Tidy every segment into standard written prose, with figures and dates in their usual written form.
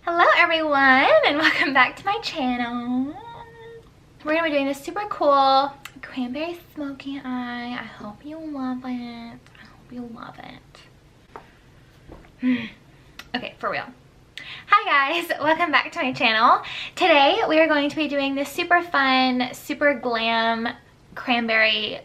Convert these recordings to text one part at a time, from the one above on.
Hello everyone and welcome back to my channel. We're going to be doing this super cool cranberry smoky eye. I hope you love it. Okay, for real. Hi guys, welcome back to my channel. Today we are going to be doing this super fun, super glam cranberry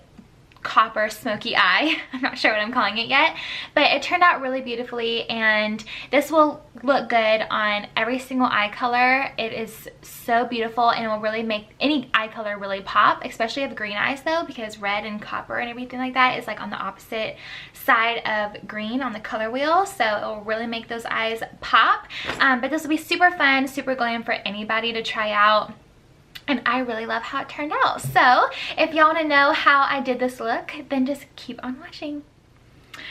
copper smoky eye. I'm not sure what I'm calling it yet, but it turned out really beautifully, and this will look good on every single eye color. It is so beautiful and it will really make any eye color really pop, especially if green eyes though, because red and copper and everything like that is like on the opposite side of green on the color wheel, so it will really make those eyes pop. But this will be super fun, super glam for anybody to try out. And I really love how it turned out. So if y'all want to know how I did this look, then just keep on watching.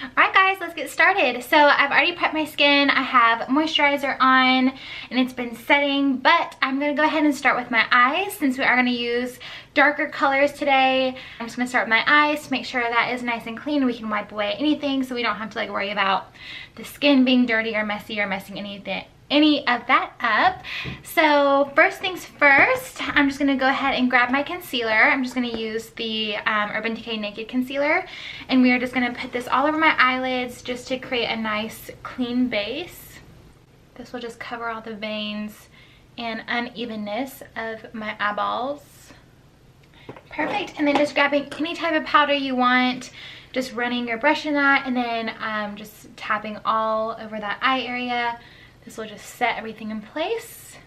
Alright guys, let's get started. So I've already prepped my skin. I have moisturizer on and it's been setting, but I'm going to go ahead and start with my eyes since we are going to use darker colors today. I'm just going to start with my eyes to make sure that is nice and clean. We can wipe away anything so we don't have to like worry about the skin being dirty or messy or messing any of that up. So first things first, I'm just gonna go ahead and grab my concealer. I'm just gonna use the Urban Decay Naked Concealer, and we are just gonna put this all over my eyelids just to create a nice clean base. This will just cover all the veins and unevenness of my eyeballs. Perfect. And then just grabbing any type of powder you want, just running your brush in that, and then just tapping all over that eye area. This will just set everything in place.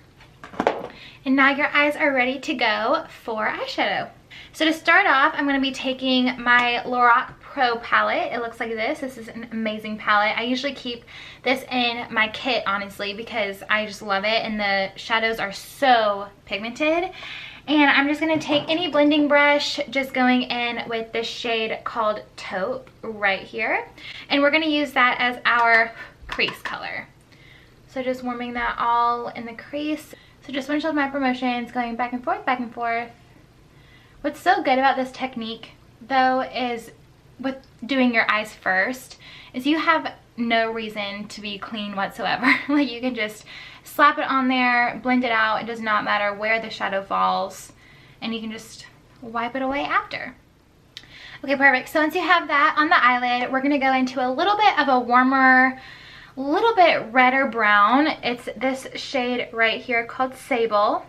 And now your eyes are ready to go for eyeshadow. So to start off, I'm going to be taking my Lorac Pro palette. It looks like this. This is an amazing palette. I usually keep this in my kit, honestly, because I just love it. And the shadows are so pigmented. And I'm just going to take any blending brush, just going in with this shade called Taupe right here. And we're going to use that as our crease color. So just warming that all in the crease. So just windshield my promotions, going back and forth, back and forth. What's so good about this technique though is with doing your eyes first is you have no reason to be clean whatsoever. Like you can just slap it on there, blend it out. It does not matter where the shadow falls, and you can just wipe it away after. Okay, perfect. So once you have that on the eyelid, we're gonna go into a little bit of a warmer, little bit redder brown. It's this shade right here called Sable.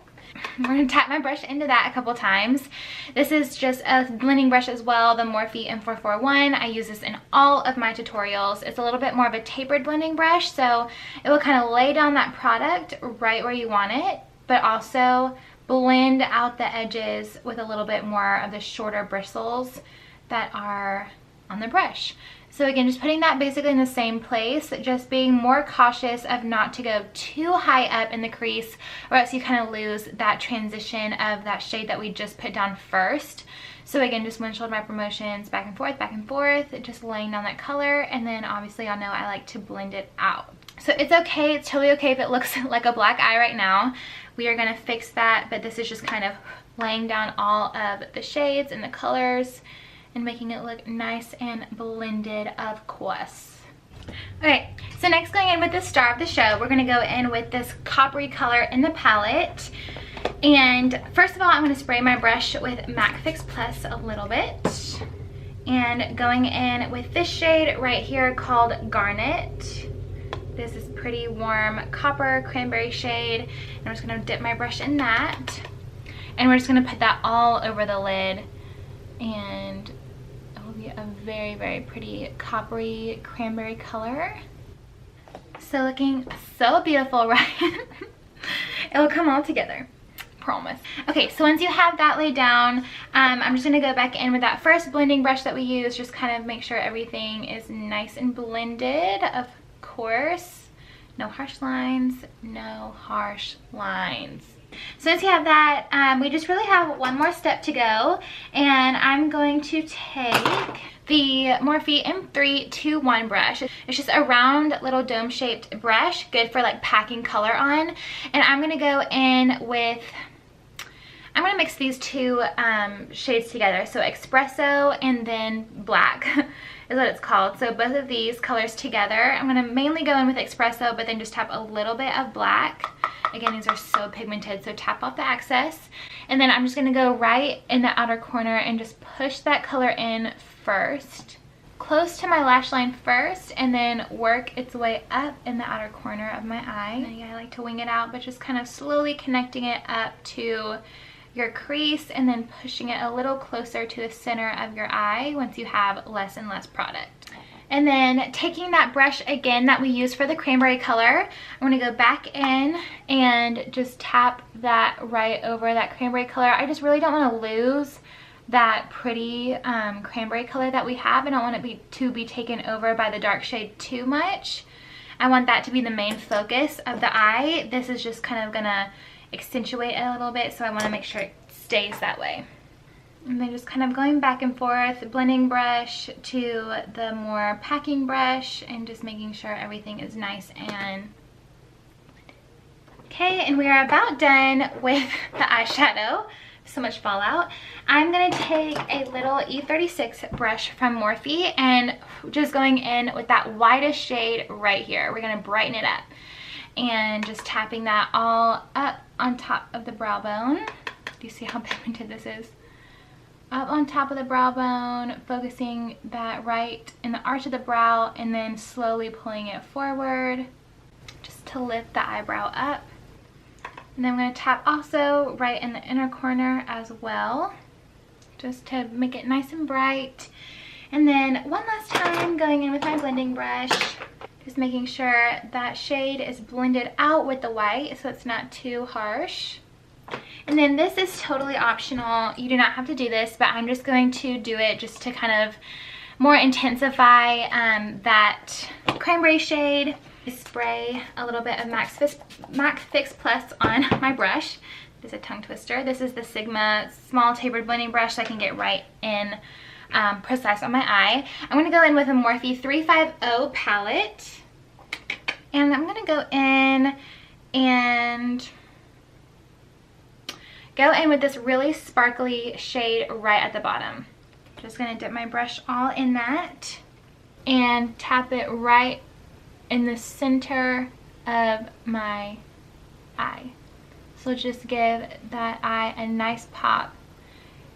We're going to tap my brush into that a couple times. This is just a blending brush as well, the Morphe M441. I use this in all of my tutorials. It's a little bit more of a tapered blending brush, so it will kind of lay down that product right where you want it, but also blend out the edges with a little bit more of the shorter bristles that are on the brush. So again, just putting that basically in the same place, just being more cautious of not to go too high up in the crease, or else you kind of lose that transition of that shade that we just put down first. So again, just windshield my promotions back and forth, just laying down that color, and then obviously y'all know I like to blend it out. So it's okay, it's totally okay if it looks like a black eye right now. We are gonna fix that, but this is just kind of laying down all of the shades and the colors and making it look nice and blended, of course. Okay, so next, going in with the star of the show, we're gonna go in with this coppery color in the palette. And first of all, I'm gonna spray my brush with MAC Fix Plus a little bit. And going in with this shade right here called Garnet. This is pretty warm copper cranberry shade. And I'm just gonna dip my brush in that. And we're just gonna put that all over the lid. And a very, very pretty coppery cranberry color. So looking so beautiful, right? It will come all together, promise. Okay, so once you have that laid down, I'm just gonna go back in with that first blending brush that we used, just kind of make sure everything is nice and blended, of course. No harsh lines, no harsh lines. So once you have that, we just really have one more step to go, and I'm going to take the Morphe M321 brush. It's just a round little dome shaped brush, good for like packing color on, and I'm gonna go in with, I'm gonna mix these two shades together, so espresso and then black. is what it's called. So both of these colors together. I'm going to mainly go in with espresso, but then just tap a little bit of black. Again, these are so pigmented, so tap off the excess. And then I'm just going to go right in the outer corner and just push that color in first, close to my lash line first, and then work its way up in the outer corner of my eye. And again, I like to wing it out, but just kind of slowly connecting it up to your crease and then pushing it a little closer to the center of your eye once you have less and less product. And then taking that brush again that we used for the cranberry color, I'm going to go back in and just tap that right over that cranberry color. I just really don't want to lose that pretty cranberry color that we have. I don't want it to be taken over by the dark shade too much. I want that to be the main focus of the eye. This is just kind of going to accentuate it a little bit, so I want to make sure it stays that way. And then just kind of going back and forth, blending brush to the more packing brush, and just making sure everything is nice and okay. And we are about done with the eyeshadow. So much fallout. I'm gonna take a little E36 brush from Morphe and just going in with that widest shade right here. We're gonna brighten it up and just tapping that all up on top of the brow bone. Do you see how pigmented this is? Up on top of the brow bone, focusing that right in the arch of the brow, and then slowly pulling it forward just to lift the eyebrow up. And then I'm going to tap also right in the inner corner as well, just to make it nice and bright. And then one last time going in with my blending brush, just making sure that shade is blended out with the white so it's not too harsh. And then this is totally optional. You do not have to do this, but I'm just going to do it just to kind of more intensify that cranberry shade. Spray a little bit of MAC Fix Plus on my brush. It's a tongue twister. This is the Sigma small tapered blending brush, so I can get right in precise on my eye. I'm going to go in with a Morphe 350 palette, and I'm going to go in and with this really sparkly shade right at the bottom. Just going to dip my brush all in that and tap it right in the center of my eye. So just give that eye a nice pop,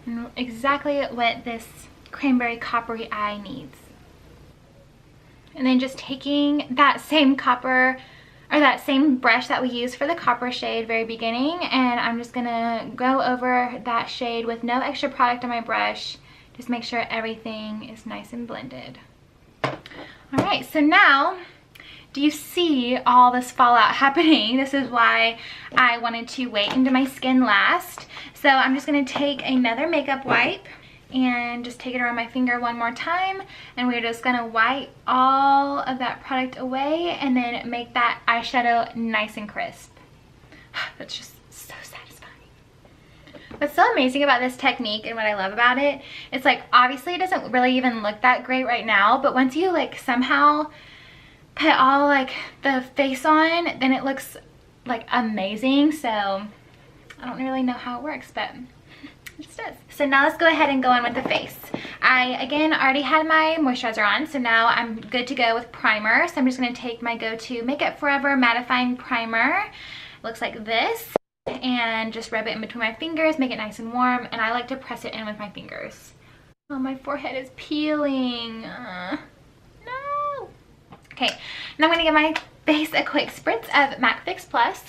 and exactly what this cranberry coppery eye needs. And then just taking that same copper, or that same brush that we used for the copper shade very beginning, and I'm just gonna go over that shade with no extra product on my brush. Just make sure everything is nice and blended. All right, so now, do you see all this fallout happening? This is why I wanted to wait into my skin last. So I'm just gonna take another makeup wipe and just take it around my finger one more time, and we're just gonna wipe all of that product away and then make that eyeshadow nice and crisp. That's just so satisfying. What's so amazing about this technique and what I love about it, it's like, obviously it doesn't really even look that great right now, but once you like somehow put all like the face on, then it looks like amazing. So I don't really know how it works, but it just does. So now let's go ahead and go in with the face. I again already had my moisturizer on, so now I'm good to go with primer. So I'm just going to take my go-to Makeup Forever mattifying primer. Looks like this, and just rub it in between my fingers, make it nice and warm, and I like to press it in with my fingers. Oh, my forehead is peeling. No. Okay, now I'm going to give my face a quick spritz of MAC Fix Plus.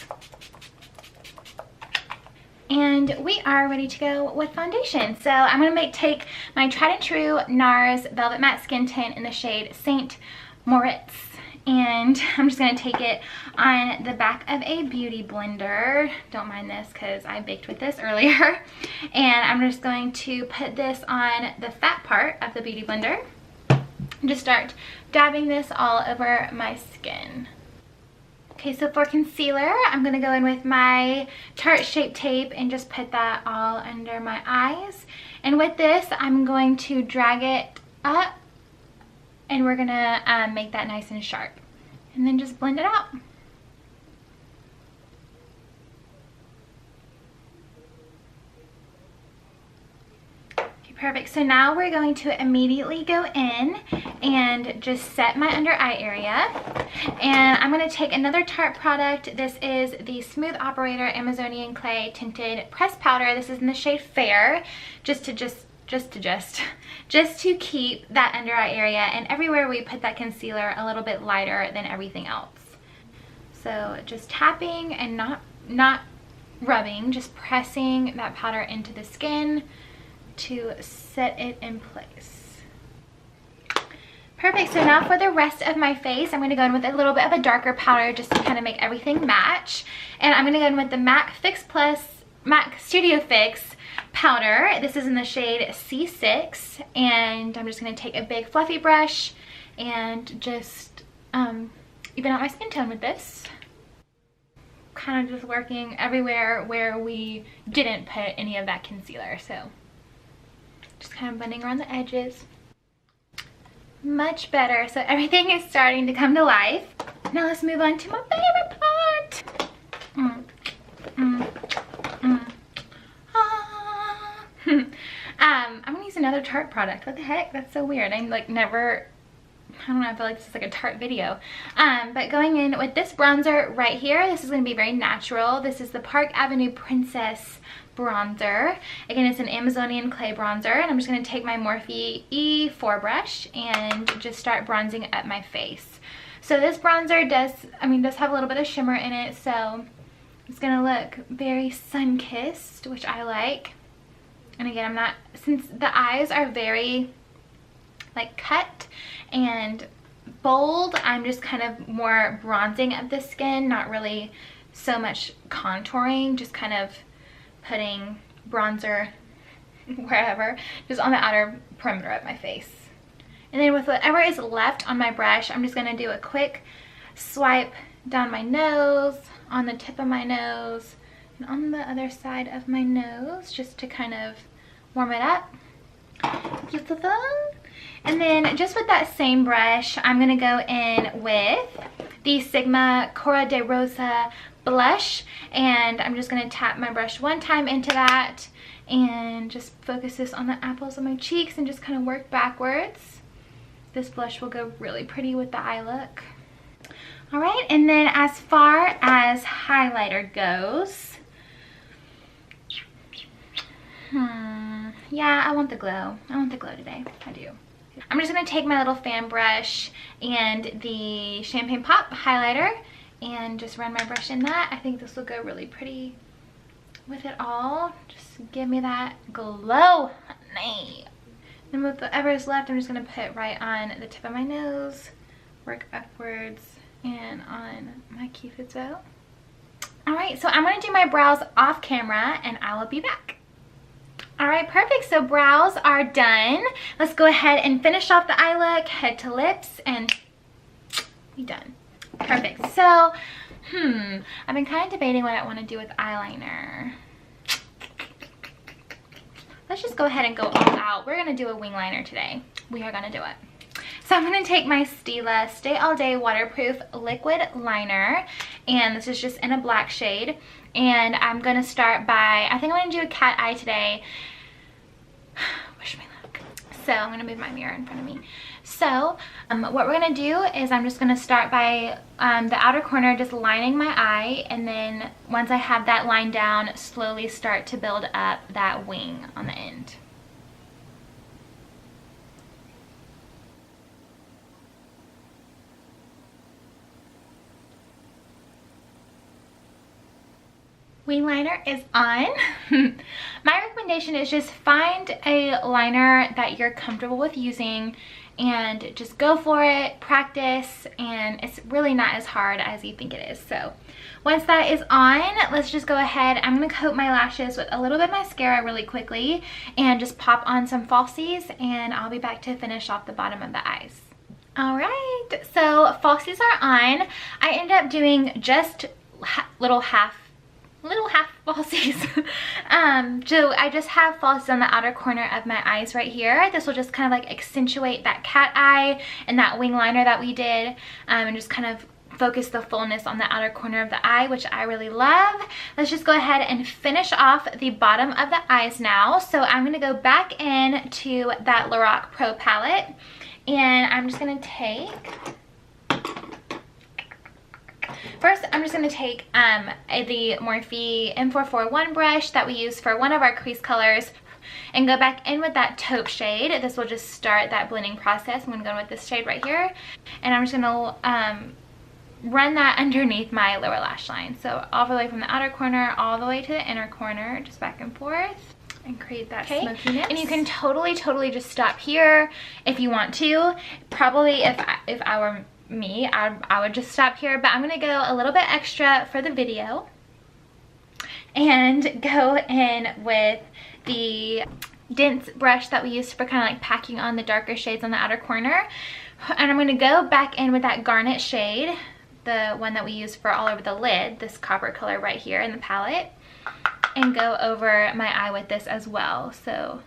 And we are ready to go with foundation. So I'm going to take my tried and true NARS Velvet Matte Skin Tint in the shade Saint Moritz. And I'm just going to take it on the back of a beauty blender. Don't mind this because I baked with this earlier. And I'm just going to put this on the fat part of the beauty blender. And just start dabbing this all over my skin. Okay, so for concealer, I'm going to go in with my Tarte Shape Tape and just put that all under my eyes. And with this, I'm going to drag it up, and we're going to make that nice and sharp. And then just blend it out. Perfect. So now we're going to immediately go in and just set my under eye area. And I'm going to take another Tarte product. This is the Smooth Operator Amazonian Clay Tinted Pressed Powder. This is in the shade Fair, just to keep that under eye area and everywhere we put that concealer a little bit lighter than everything else. So just tapping and not rubbing, just pressing that powder into the skin to set it in place. Perfect. So now for the rest of my face, I'm going to go in with a little bit of a darker powder just to kind of make everything match. And I'm going to go in with the MAC Studio Fix powder. This is in the shade C6, and I'm just going to take a big fluffy brush and just even out my skin tone with this. Kind of just working everywhere where we didn't put any of that concealer. So just kind of blending around the edges. Much better. So everything is starting to come to life. Now let's move on to my favorite part. I'm gonna use another Tarte product. What the heck? That's so weird. I'm like never, I don't know, I feel like this is like a Tarte video. But going in with this bronzer right here, this is going to be very natural. This is the Park Avenue Princess bronzer. Again, it's an Amazonian clay bronzer, and I'm just going to take my Morphe E4 brush and just start bronzing up my face. So this bronzer does have a little bit of shimmer in it, so it's going to look very sun-kissed, which I like. And again, since the eyes are very like cut and bold, I'm just kind of more bronzing of the skin, not really so much contouring, just kind of putting bronzer wherever, just on the outer perimeter of my face. And then with whatever is left on my brush, I'm just going to do a quick swipe down my nose, on the tip of my nose, and on the other side of my nose, just to kind of warm it up. And then just with that same brush, I'm going to go in with the Sigma Cora de Rosa blush, and I'm just going to tap my brush one time into that and just focus this on the apples of my cheeks and just kind of work backwards. This blush will go really pretty with the eye look. Alright, and then as far as highlighter goes, yeah, I want the glow. I want the glow today. I do. I'm just going to take my little fan brush and the Champagne Pop highlighter and just run my brush in that. I think this will go really pretty with it all. Just give me that glow, honey. And with whatever is left, I'm just going to put right on the tip of my nose, work upwards, and on my cupid's bow. Alright, so I'm going to do my brows off camera, and I will be back. Alright, perfect. So brows are done. Let's go ahead and finish off the eye look, head to lips, and we done. Perfect. So, I've been kind of debating what I want to do with eyeliner. Let's just go ahead and go all out. We're going to do a wing liner today. We are going to do it. So I'm going to take my Stila Stay All Day Waterproof Liquid Liner, and this is just in a black shade. And I'm going to start by, I think I'm going to do a cat eye today. Wish me luck. So I'm going to move my mirror in front of me. So what we're going to do is I'm just going to start by the outer corner, just lining my eye, and then once I have that line down, slowly start to build up that wing on the end. Wing liner is on. My recommendation is just find a liner that you're comfortable with using and just go for it, practice, and it's really not as hard as you think it is. So once that is on, let's just go ahead. I'm going to coat my lashes with a little bit of mascara really quickly and just pop on some falsies, and I'll be back to finish off the bottom of the eyes. Alright, so falsies are on. I end up doing just little half falsies. So I just have falsies on the outer corner of my eyes right here. This will just kind of like accentuate that cat eye and that wing liner that we did, and just kind of focus the fullness on the outer corner of the eye, which I really love. Let's just go ahead and finish off the bottom of the eyes now. So I'm going to go back into that Lorac Pro palette, and I'm just going to take... First, I'm just going to take the Morphe M441 brush that we use for one of our crease colors and go back in with that taupe shade. This will just start that blending process. I'm going to go in with this shade right here, and I'm just going to run that underneath my lower lash line. So all the way from the outer corner all the way to the inner corner, just back and forth, and create that smokiness. And you can totally just stop here if you want to. Probably if I were me, I would just stop here, but I'm gonna go a little bit extra for the video and go in with the dense brush that we used for kind of like packing on the darker shades on the outer corner. And I'm gonna go back in with that garnet shade, the one that we use for all over the lid, this copper color right here in the palette, and go over my eye with this as well. So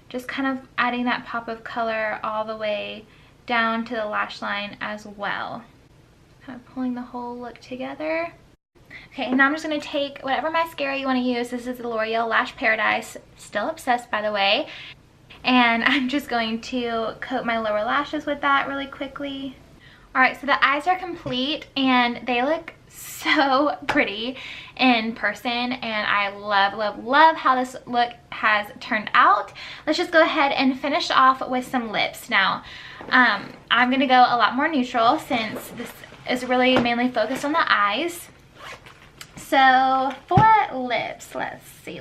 just kind of adding that pop of color all the way down to the lash line as well. Kind of pulling the whole look together. Okay, now I'm just going to take whatever mascara you want to use. This is the L'Oreal Lash Paradise. Still obsessed, by the way. And I'm just going to coat my lower lashes with that really quickly. Alright, so the eyes are complete and they look so pretty in person, and I love how this look has turned out. Let's just go ahead and finish off with some lips. Now I'm gonna go a lot more neutral since this is really mainly focused on the eyes. So for lips, let's see.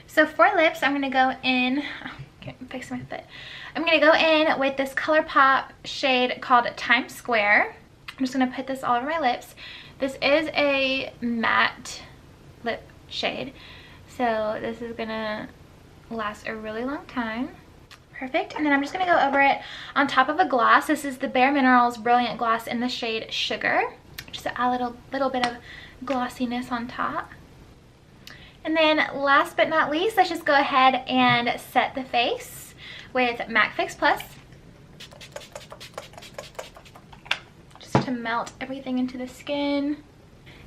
So for lips, I'm gonna go in, can't fix my foot. I'm gonna go in with this ColourPop shade called Times Square. I'm just going to put this all over my lips. This is a matte lip shade, so this is going to last a really long time. Perfect. And then I'm just going to go over it on top of a gloss. This is the Bare Minerals Brilliant Gloss in the shade Sugar. Just to add a little bit of glossiness on top. And then last but not least, let's just go ahead and set the face with MAC Fix Plus. To melt everything into the skin.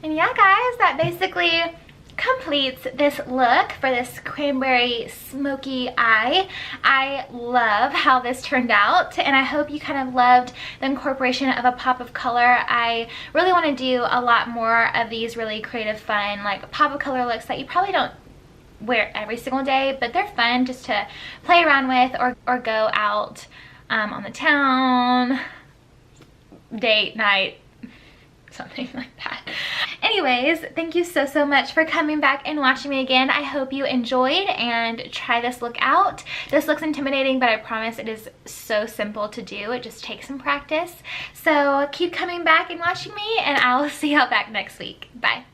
And yeah, guys, that basically completes this look for this cranberry smoky eye. I love how this turned out, and I hope you kind of loved the incorporation of a pop of color. I really want to do a lot more of these really creative, fun, like pop of color looks that you probably don't wear every single day, but they're fun just to play around with or go out on the town, date night, something like that. Anyways, thank you so much for coming back and watching me again. I hope you enjoyed and try this look out. This looks intimidating, but I promise it is so simple to do. It just takes some practice. So keep coming back and watching me, and I'll see y'all back next week. Bye.